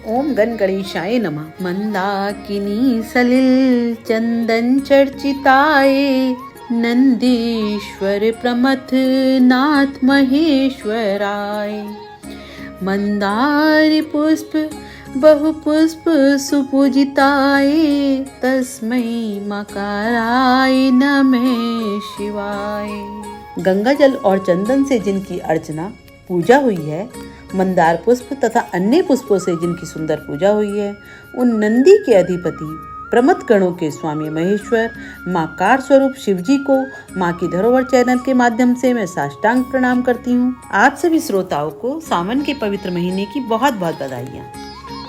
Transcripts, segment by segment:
ओम गण गणेशाय नमः। मंदाकिनी सलिल चंदन चर्चिताये, नंदीश्वर प्रमथ नाथ महेश्वराय। मंदार पुष्प बहु पुष्प सुपूजिताय, तस्मै मकाराय नमः शिवाय। गंगा जल और चंदन से जिनकी अर्चना पूजा हुई है, मंदार पुष्प तथा अन्य पुष्पों से जिनकी सुंदर पूजा हुई है, उन नंदी के अधिपति प्रमथ गणों के स्वामी महेश्वर मां कार स्वरूप शिव जी को मां की धरोहर चैनल के माध्यम से मैं साष्टांग प्रणाम करती हूँ। आप सभी श्रोताओं को सावन के पवित्र महीने की बहुत बहुत बधाइयाँ।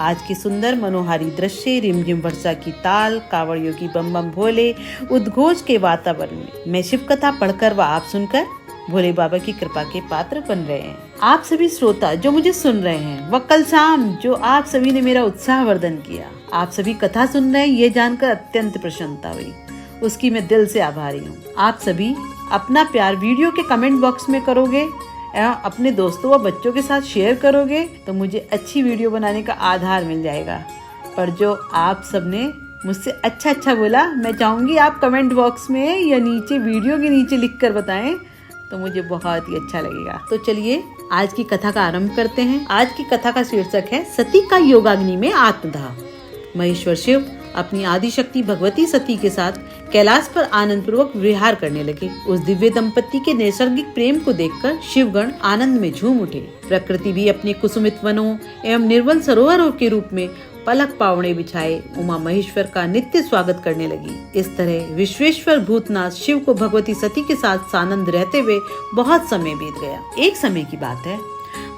आज की सुंदर मनोहारी दृश्य, रिमझिम वर्षा की ताल, कावड़ योगी बम बम भोले उद्घोष के वातावरण में मैं शिव कथा पढ़कर व आप सुनकर भोले बाबा की कृपा के पात्र बन रहे हैं। आप सभी श्रोता जो मुझे सुन रहे हैं व कल शाम जो आप सभी ने मेरा उत्साह वर्धन किया, आप सभी कथा सुन रहे हैं, ये जानकर अत्यंत प्रसन्नता हुई। उसकी मैं दिल से आभारी हूँ। आप सभी अपना प्यार वीडियो के कमेंट बॉक्स में करोगे एवं अपने दोस्तों व बच्चों के साथ शेयर करोगे तो मुझे अच्छी वीडियो बनाने का आधार मिल जाएगा। पर जो आप सबने मुझसे अच्छा बोला, मैं चाहूंगी आप कमेंट बॉक्स में या नीचे वीडियो के नीचे लिख कर बताएं तो मुझे बहुत ही अच्छा लगेगा। तो चलिए आज की कथा का आरंभ करते हैं। आज की कथा का शीर्षक है सती का योगाग्नि में आत्मदाह। महेश्वर शिव अपनी आदि शक्ति भगवती सती के साथ कैलाश पर आनंद पूर्वक विहार करने लगे। उस दिव्य दंपति के नैसर्गिक प्रेम को देखकर शिवगण आनंद में झूम उठे। प्रकृति भी अपने कुसुमित वनों एवं निर्मल सरोवरों के रूप में पलक पावड़े बिछाए उमा महेश्वर का नित्य स्वागत करने लगी। इस तरह विश्वेश्वर भूतनाथ शिव को भगवती सती के साथ सानंद रहते हुए बहुत समय बीत गया। एक समय की बात है,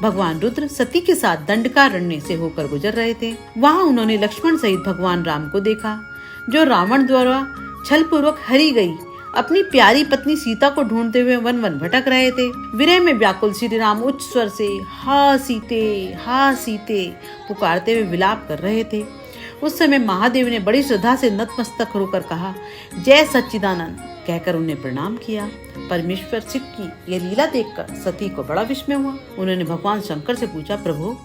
भगवान रुद्र सती के साथ दंडकारण्य से होकर गुजर रहे थे। वहाँ उन्होंने लक्ष्मण सहित भगवान राम को देखा, जो रावण द्वारा छल पूर्वक हरी गई अपनी प्यारी पत्नी सीता को ढूंढते हुए वन वन भटक रहे थे। विरह में व्याकुल श्री राम उच्च स्वर से हा सीते पुकारते हुए विलाप कर रहे थे। उस समय महादेव ने बड़ी श्रद्धा से नतमस्तक होकर कहा, जय सच्चिदानंद कहकर उन्हें प्रणाम किया। परमेश्वर शिव की ये लीला देखकर सती को बड़ा विस्मय हुआ। उन्होंने भगवान शंकर से पूछा, प्रभु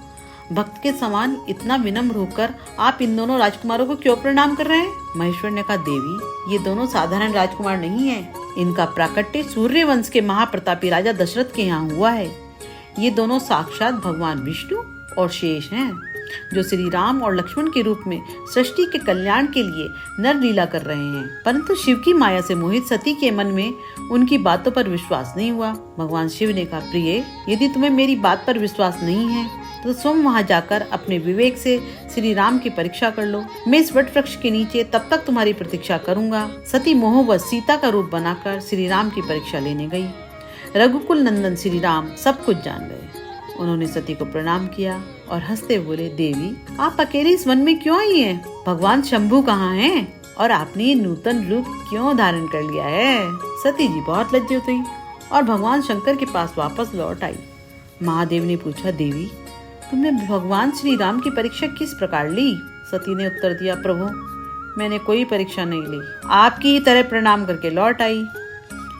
भक्त के समान इतना विनम्र होकर आप इन दोनों राजकुमारों को क्यों प्रणाम कर रहे हैं? महेश्वर ने कहा, देवी ये दोनों साधारण राजकुमार नहीं हैं। इनका प्राकट्य सूर्य वंश के महाप्रतापी राजा दशरथ के यहाँ हुआ है। ये दोनों साक्षात भगवान विष्णु और शेष हैं, जो श्री राम और लक्ष्मण के रूप में सृष्टि के कल्याण के लिए नर लीला कर रहे हैं। परंतु शिव की माया से मोहित सती के मन में उनकी बातों पर विश्वास नहीं हुआ। भगवान शिव ने कहा, प्रिय यदि तुम्हें मेरी बात पर विश्वास नहीं है तो स्वयं वहाँ जाकर अपने विवेक से श्री राम की परीक्षा कर लो। मैं इस वट वृक्ष के नीचे तब तक तुम्हारी प्रतीक्षा करूंगा। सती मोहवश सीता का रूप बनाकर श्री राम की परीक्षा लेने गई। रघुकुल नंदन श्री राम सब कुछ जान गए। उन्होंने सती को प्रणाम किया और हंसते बोले, देवी आप अकेले इस वन में क्यों आई हैं? भगवान शंभू कहाँ हैं और आपने ये नूतन रूप क्यों धारण कर लिया है? सती जी बहुत लज्जित हुई और भगवान शंकर के पास वापस लौट आई। महादेव ने पूछा, देवी तुमने भगवान श्री राम की परीक्षा किस प्रकार ली? सती ने उत्तर दिया, प्रभु मैंने कोई परीक्षा नहीं ली, आपकी ही तरह प्रणाम करके लौट आई।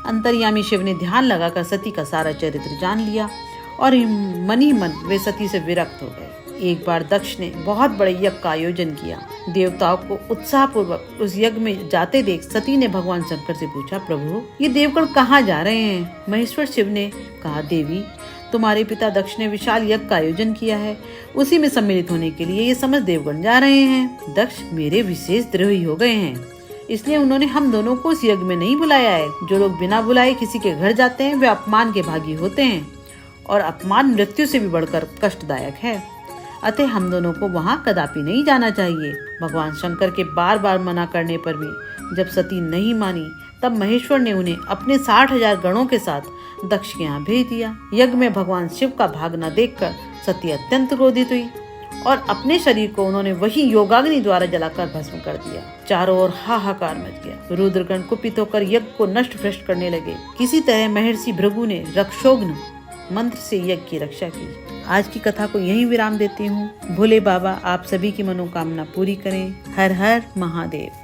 अंतर्यामी शिव ने ध्यान लगाकर सती का सारा चरित्र जान लिया और मन ही मन वे सती से विरक्त हो गए। एक बार दक्ष ने बहुत बड़े यज्ञ का आयोजन किया। देवताओं को उत्साह पूर्वक उस यज्ञ में जाते देख सती ने भगवान शंकर से पूछा, प्रभु ये देवगण कहाँ जा रहे हैं? महेश्वर शिव ने कहा, देवी तुम्हारे पिता दक्ष ने विशाल यज्ञ का आयोजन किया है, उसी में सम्मिलित होने के लिए ये समस्त देवगण जा रहे हैं। दक्ष मेरे विशेष द्रोही हो गए हैं, इसलिए उन्होंने हम दोनों को इस यज्ञ में नहीं बुलाया है। जो लोग बिना बुलाए किसी के घर जाते हैं वे अपमान के भागी होते हैं और अपमान मृत्यु से भी बढ़कर कष्टदायक है। अतः हम दोनों को वहाँ कदापि नहीं जाना चाहिए। भगवान शंकर के बार बार मना करने पर भी जब सती नहीं मानी तब महेश्वर ने उन्हें अपने 60,000 गणों के साथ दक्ष के यहाँ भेज दिया। यज्ञ में भगवान शिव का भागना देखकर सती अत्यंत क्रोधित हुई और अपने शरीर को उन्होंने वही योगाग्नि द्वारा जलाकर भस्म कर दिया। चारों ओर हाहाकार मच गया। रुद्रगण कुपित होकर यज्ञ को नष्ट भ्रष्ट करने लगे। किसी तरह महर्षि भृगु ने रक्षोघ्न मंत्र से यज्ञ की रक्षा की। आज की कथा को यहीं विराम देती हूँ। भोले बाबा आप सभी की मनोकामना पूरी करें। हर हर महादेव।